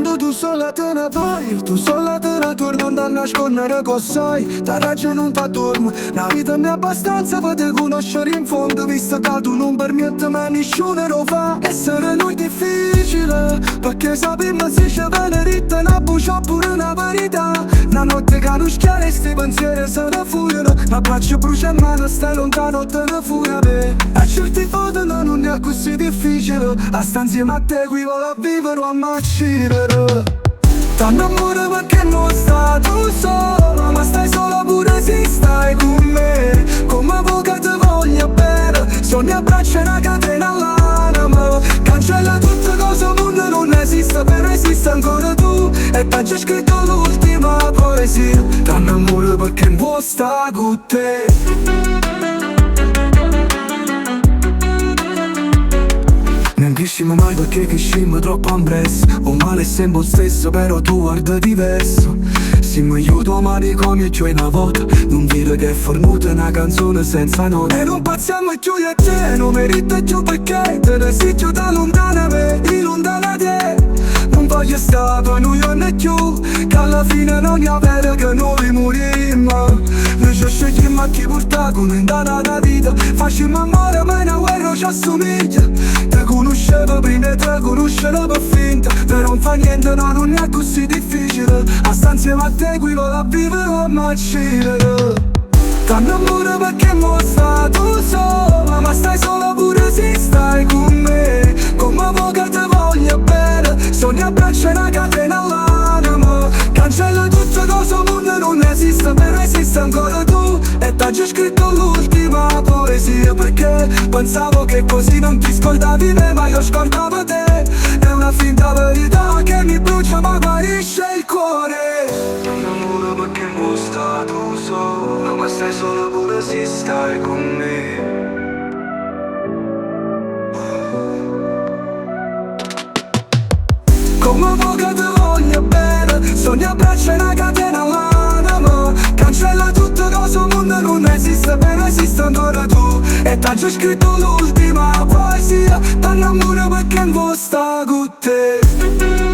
quando tu sola te ne vai, tu sola te ne torni a nascondere cos'hai. Da ragione non fa dormo, la vita mi è abbastanza per te conoscere in fondo. Visto che tu non permetti mai nessuno lo fa. Essere noi difficile, perché sappiamo se c'è veneritta una buccia oppure una verità. Una notte che non schiare e sti pensieri se ne fuggono. L'abbraccio brucia in mano, stai lontano te ne fugge. A certi foto non è così difficile, a sta insieme a te qui voglio vivere o a marcire. Tanto amore perché non stai tu sola, ma stai sola pure se stai con me. Come vuoi che ti voglia bene, sogni abbraccia una catena all'anima. Cancella tutte cose, il mondo non esiste, però esiste ancora tu. E t'ho già scritto l'ultima poesia. Tanto amore perché non vuoi stare con te. Non crescimo mai perché crescimmo troppo ampresso. Un male è sempre lo stesso, però tu guarda diverso. Se mi aiuto a manicomio e c'è una volta, non vedo che è formuta una canzone senza note. E non passiamo più io e te, non merito più perché te ne sei giù da lontana me, di lontana te. Non voglio stare per noi né più, che alla fine non è vero che noi moriremo. Noi ci scegliamo a chi porta con un'indana da vita. Facciamo amore ma una guerra ci assomiglia. Te conoscevo prima e te conoscevo per finta. Però non fa niente, no, non è così difficile. A sta insieme a te qui voglio vivere o marcire. Tanto amore perché non stai tu sola, ma stai sola pure se stai con me. Come vuoi che ti voglia bene, sogni abbraccia una catena all'anima. Cancella tutte cose, il mondo non esiste, però esiste ancora tu. E t'ho già scritto l'ultima poesia, perché pensavo che così non ti scordavi me, ma io scordavo te. È una finta verità che mi brucia ma guarisce il cuore. Tanto amore perché non stai tu sola, ma stai solo pure se stai con me. Come vuoi che ti voglia bene, sogni abbraccia una catena all'anima. Cancella tutte cose, il mondo non esiste, però esiste ancora tu. E t'ho già scritto l'ultima poesia. Tanto amore perché non vuoi stare con te.